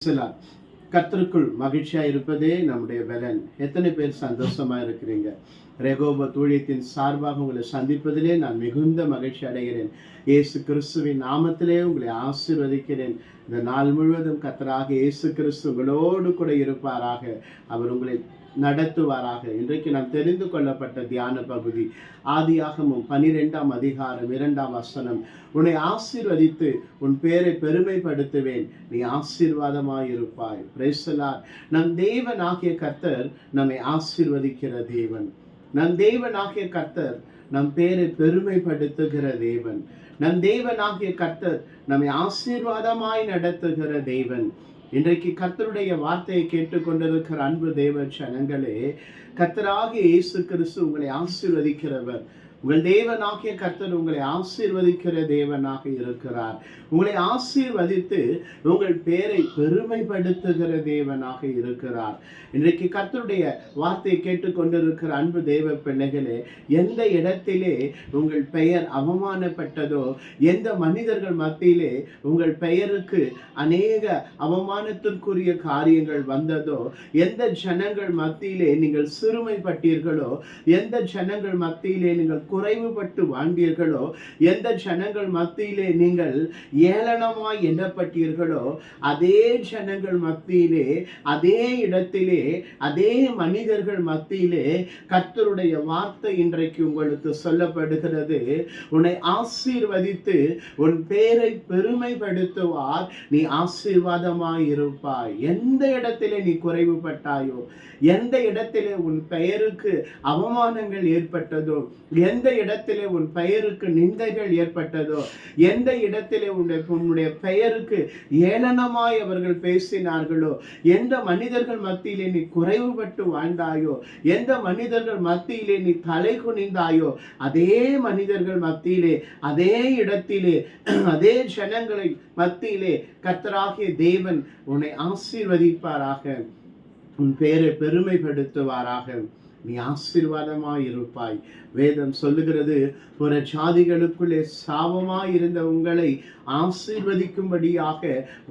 சிலர் கர்த்தருக்குள் மகிழ்ச்சியா இருப்பதே நம்முடைய பலன். எத்தனை பேர் சந்தோஷமா இருக்கிறீங்க? ரெகோபத் ஊழியத்தின் சார்பாக உங்களை சந்திப்பதிலே நான் மிகுந்த மகிழ்ச்சி அடைகிறேன். இயேசு கிறிஸ்துவின் நாமத்திலே உங்களை ஆசீர்வதிக்கிறேன். இந்த நாள் முழுவதும் கர்த்தராக இயேசு கிறிஸ்து உங்களோடு கூட இருப்பாராக. அவர் உங்களை நடத்துவாராக. இன்றைக்கு நாம் தெரிந்து கொள்ளப்பட்ட தியான பகுதி ஆதியாகமம் 12ஆம் அதிகாரம் 2ஆம் வசனம். உன்னை ஆசீர்வதித்து உன் பேரை பெருமைப்படுத்துவேன், நீ ஆசீர்வாதமாயிருப்பாய். Praise the Lord. நம் தேவனாகிய கர்த்தர் நம்மை ஆசீர்வதிக்கிற தேவன். நம் தேவனாகிய கர்த்தர் நம் பேரை பெருமைப்படுத்துகிற தேவன். நம் தேவனாகிய கர்த்தர் நம்மை ஆசீர்வாதமாய் நடத்துகிற தேவன். இன்றைக்கு கர்த்தருடைய வார்த்தையை கேட்டுக்கொண்டிருக்கிற அன்பு தேவ ஜனங்களே, கர்த்தராகிய இயேசு கிறிஸ்து உங்களை ஆசீர்வதிக்கிறவர். உங்கள் தேவனாகிய கர்த்தர் உங்களை ஆசீர்வதிக்கிற தேவனாக இருக்கிறார். உங்களை ஆசீர்வதித்து உங்கள் பேரை பெருமைப்படுத்துகிற தேவனாக இருக்கிறார். இன்றைக்கு கர்த்தருடைய வார்த்தையை கேட்டுக்கொண்டிருக்கிற அன்பு தேவ பிள்ளைகளே, எந்த இடத்திலே உங்கள் பெயர் அவமானப்பட்டதோ, எந்த மனிதர்கள் மத்தியிலே உங்கள் பெயருக்கு அநேக அவமானத்திற்குரிய காரியங்கள் வந்ததோ, எந்த ஜனங்கள் மத்தியிலே நீங்கள் சிறுமைப்பட்டீர்களோ, எந்த ஜனங்கள் மத்தியிலே நீங்கள் குறைவுபட்டு வாழ்ந்தீர்களோ, எந்த ஜனங்கள் மத்தியிலே நீங்கள் ஏளனமாய் எண்ணப்பட்டீர்களோ, அதே ஜனங்கள் மத்தியிலே, அதே இடத்திலே, அதே மனிதர்கள் மத்தியிலே கர்த்தருடைய வார்த்தை இன்றைக்கு உங்களுக்கு சொல்லப்படுகிறது. உன்னை ஆசீர்வதித்து உன் பேரை பெருமைப்படுத்துவார், நீ ஆசீர்வாதமாய் இருப்பாய். எந்த இடத்திலே நீ குறைவுபட்டாயோ, எந்த இடத்திலே உன் பெயருக்கு அவமானங்கள் ஏற்பட்டதோ, எந்த இடத்திலே உன் பெயருக்கு நிந்தைகள் ஏற்பட்டதோ, எந்த இடத்திலே உன்னுடைய பெயருக்கு ஏளனமாய் அவர்கள் பேசினார்களோ, எந்த மனிதர்கள் மத்தியிலே நீ குறைவுபட்டு வாழ்ந்தாயோ, எந்த மனிதர்கள் மத்தியிலே நீ தலை குனிந்தாயோ, அதே மனிதர்கள் மத்தியிலே, அதே இடத்திலே, அதே ஜனங்களை மத்தியிலே கர்த்தராகிய தேவன் உன்னை ஆசீர்வதிப்பாராக, உன் பேரை பெருமைப்படுத்துவாராக. நீ ஆசீர்வாதமாய் இருப்பாய். வேதம் சொல்லுகிறது, புற ஜாதிகளுக்குள்ளே சாபமாய் இருந்த உங்களை ஆசீர்வதிக்கும்படியாக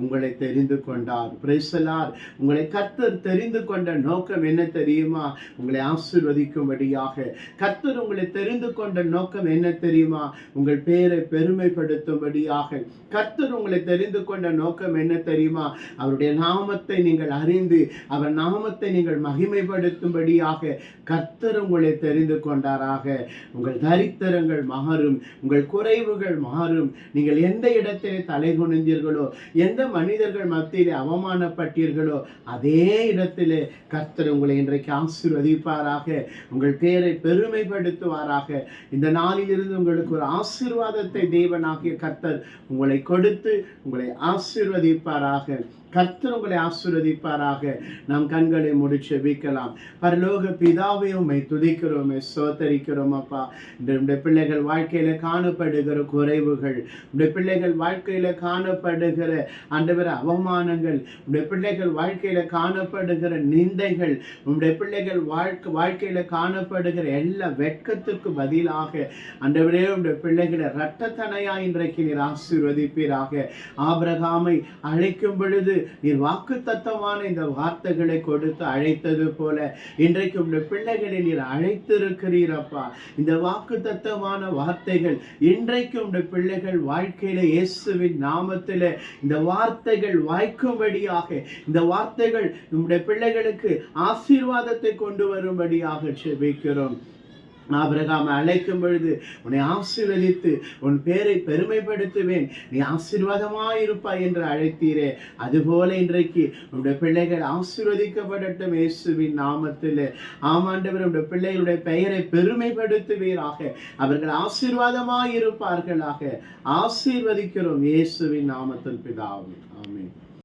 உங்களை தெரிந்து கொண்டார். Praise the Lord. உங்களை கர்த்தர் தெரிந்து கொண்ட நோக்கம் என்ன தெரியுமா? உங்களை ஆசீர்வதிக்கும்படியாக. கர்த்தர் உங்களை தெரிந்து கொண்ட நோக்கம் என்ன தெரியுமா? உங்கள் பேரை பெருமைப்படுத்தும்படியாக. கர்த்தர் உங்களை தெரிந்து கொண்ட நோக்கம் என்ன தெரியுமா? அவருடைய நாமத்தை நீங்கள் அறிந்து அவர் நாமத்தை நீங்கள் மகிமைப்படுத்தும்படியாக கர்த்தர் உங்களை தெரிந்து கொண்டாராக. உங்கள் தரித்திரங்கள் மாறும், உங்கள் குறைவுகள் மாறும். நீங்கள் எந்த இடத்திலே தலை குனிந்தீர்களோ, எந்த மனிதர்கள் மத்தியிலே அவமானப்பட்டீர்களோ, அதே இடத்திலே கர்த்தர் உங்களை இன்றைக்கு ஆசீர்வதிப்பாராக, உங்கள் பேரை பெருமைப்படுத்துவாராக. இந்த நாளிலிருந்து உங்களுக்கு ஒரு ஆசீர்வாதத்தை தேவனாகிய கர்த்தர் உங்களை கொடுத்து உங்களை ஆசீர்வதிப்பாராக. கர்த்தர் உங்களை ஆசீர்வதிப்பாராக. நாம் கண்களை மூடி ஜெபிக்கலாம். பரலோக பிதாவே, உம்மை துதிக்கிறோம், ஸ்தோத்தரிக்கிறோம் அப்பா. இந்த பிள்ளைகள் வாழ்க்கையில காணப்படுகிற குறைவுகள், உடைய பிள்ளைகள் வாழ்க்கையில காணப்படுகிற ஆண்டவரே அவமானங்கள், உடைய பிள்ளைகள் வாழ்க்கையில காணப்படுகிற நிந்தைகள், உடைய பிள்ளைகள் வாழ்க்கையில காணப்படுகிற எல்லா வெட்கத்திற்கு பதிலாக ஆண்டவரே உடைய பிள்ளைகளை இரட்டத்தனையா இன்றைக்கு நீர் ஆசீர்வதிப்பீராக. ஆபிரகாமை அழைக்கும் பொழுது நீர் வாக்குத்தத்தமான இந்த வார்த்தைகளை கொடுத்து அழைத்தது போல இன்றைக்கு உடைய பிள்ளைகளை நீர் அழைத்திருக்கிறீரப்பா. இந்த வாக்குத்தத்தமான வார்த்தைகள் இன்றைக்கு உடைய பிள்ளைகள் வாழ்க்கையில இயேசுவின் நாமத்திலே இந்த வார்த்தைகள் வாய்க்கும்படியாக, இந்த வார்த்தைகள் நம்முடைய பிள்ளைகளுக்கு ஆசீர்வாதத்தை கொண்டு வரும்படியாக ஜெபிக்கிறோம். ஆபிரகாமை அழைக்கும் பொழுது உன்னை ஆசீர்வதித்து உன் பேரை பெருமைப்படுத்துவேன், நீ ஆசீர்வாதமாயிருப்பாய் என்று அழைத்தீரே. அதுபோல இன்றைக்கு உன்னுடைய பிள்ளைகள் ஆசீர்வதிக்கப்படட்டும் இயேசுவின் நாமத்தில். ஆமாண்டவர், உன்னுடைய பிள்ளைகளுடைய பெயரை பெருமைப்படுத்துவீராக, அவர்கள் ஆசீர்வாதமாயிருப்பார்களாக. ஆசீர்வதிக்கிறோம் இயேசுவின் நாமத்தில் பிதாவே. ஆமென்.